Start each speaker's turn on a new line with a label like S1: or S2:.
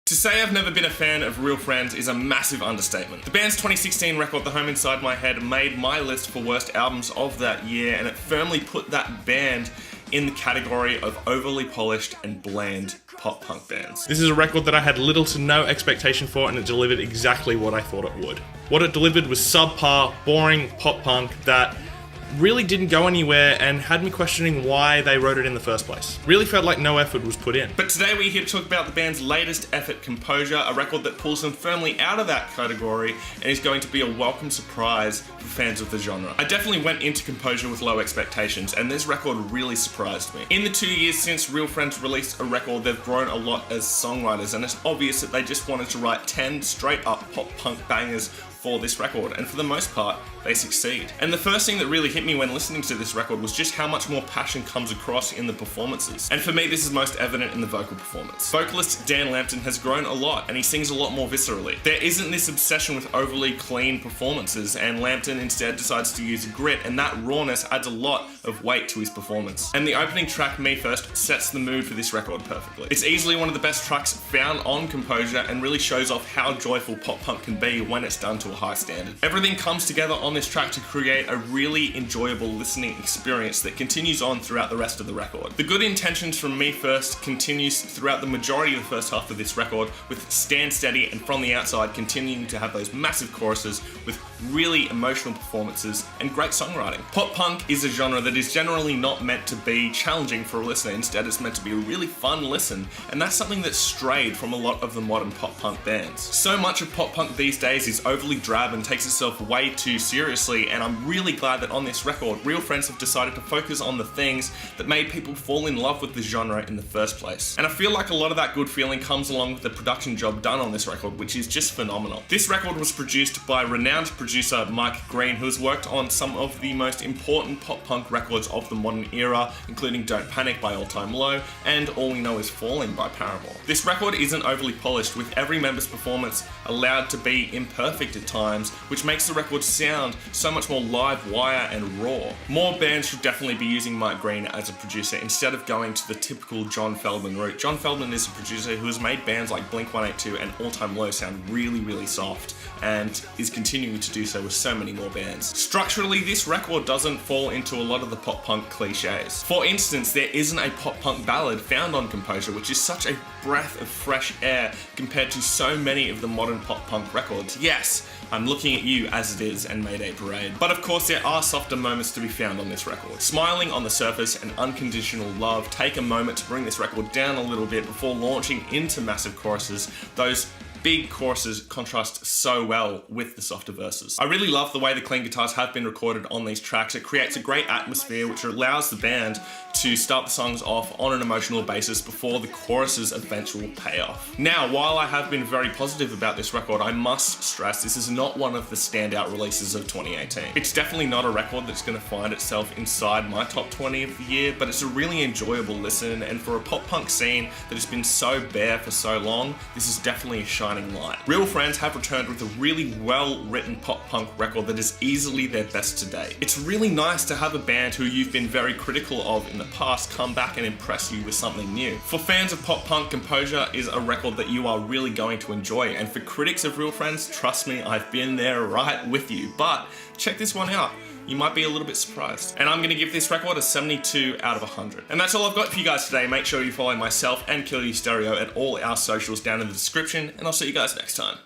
S1: To say I've never been a fan of Real Friends is a massive understatement. The band's 2016 record, The Home Inside My Head, made my list for worst albums of that year, and it firmly put that band in the category of overly polished and bland pop-punk bands. This is a record that I had little to no expectation for, and it delivered exactly what I thought it would. What it delivered was subpar, boring pop-punk that really didn't go anywhere and had me questioning why they wrote it in the first place. Really felt like no effort was put in. But today we're here to talk about the band's latest effort, Composure, a record that pulls them firmly out of that category and is going to be a welcome surprise for fans of the genre. I definitely went into Composure with low expectations, and this record really surprised me. In the 2 years since Real Friends released a record, they've grown a lot as songwriters, and it's obvious that they just wanted to write 10 straight up pop-punk bangers for this record, and for the most part, they succeed. And the first thing that really hit me when listening to this record was just how much more passion comes across in the performances. And for me, this is most evident in the vocal performance. Vocalist Dan Lambton has grown a lot, and he sings a lot more viscerally. There isn't this obsession with overly clean performances, and Lambton instead decides to use grit, and that rawness adds a lot of weight to his performance. And the opening track, Me First, sets the mood for this record perfectly. It's easily one of the best tracks found on Composure, and really shows off how joyful pop punk can be when it's done to a high standard. Everything comes together on this track to create a really enjoyable listening experience that continues on throughout the rest of the record. The good intentions from Me First continues throughout the majority of the first half of this record, with Stand Steady and From the Outside continuing to have those massive choruses with really emotional performances and great songwriting. Pop punk is a genre that is generally not meant to be challenging for a listener. Instead, it's meant to be a really fun listen, and that's something that's strayed from a lot of the modern pop punk bands. So much of pop punk these days is overly drab and takes itself way too seriously, and I'm really glad that on this record, Real Friends have decided to focus on the things that made people fall in love with the genre in the first place. And I feel like a lot of that good feeling comes along with the production job done on this record, which is just phenomenal. This record was produced by renowned producer Mike Green, who has worked on some of the most important pop-punk records of the modern era, including Don't Panic by All Time Low and All We Know Is Falling by Paramore. This record isn't overly polished, with every member's performance allowed to be imperfect at times, which makes the record sound so much more live wire and raw. More bands should definitely be using Mike Green as a producer instead of going to the typical John Feldmann route. John Feldmann is a producer who has made bands like Blink-182 and All Time Low sound really, really soft, and is continuing to do so with so many more bands. Structurally, this record doesn't fall into a lot of the pop-punk cliches. For instance, there isn't a pop-punk ballad found on Composure, which is such a breath of fresh air compared to so many of the modern pop-punk records. Yes, I'm looking at you, As It Is and Mayday Parade. But of course, there are softer moments to be found on this record. Smiling on the Surface and Unconditional Love take a moment to bring this record down a little bit before launching into massive choruses. Those big choruses contrast so well with the softer verses. I really love the way the clean guitars have been recorded on these tracks. It creates a great atmosphere which allows the band to start the songs off on an emotional basis before the chorus's eventual payoff. Now, while I have been very positive about this record, I must stress this is not one of the standout releases of 2018. It's definitely not a record that's going to find itself inside my top 20 of the year, but it's a really enjoyable listen, and for a pop-punk scene that has been so bare for so long, this is definitely a shining light. Real Friends have returned with a really well-written pop-punk record that is easily their best to date. It's really nice to have a band who you've been very critical of in the past come back and impress you with something new. For fans of pop-punk, Composure is a record that you are really going to enjoy, and for critics of Real Friends, trust me, I've been there right with you. But check this one out. You might be a little bit surprised. And I'm going to give this record a 72 out of 100. And that's all I've got for you guys today. Make sure you follow myself and Killer You Stereo at all our socials down in the description, and I'll see you guys next time.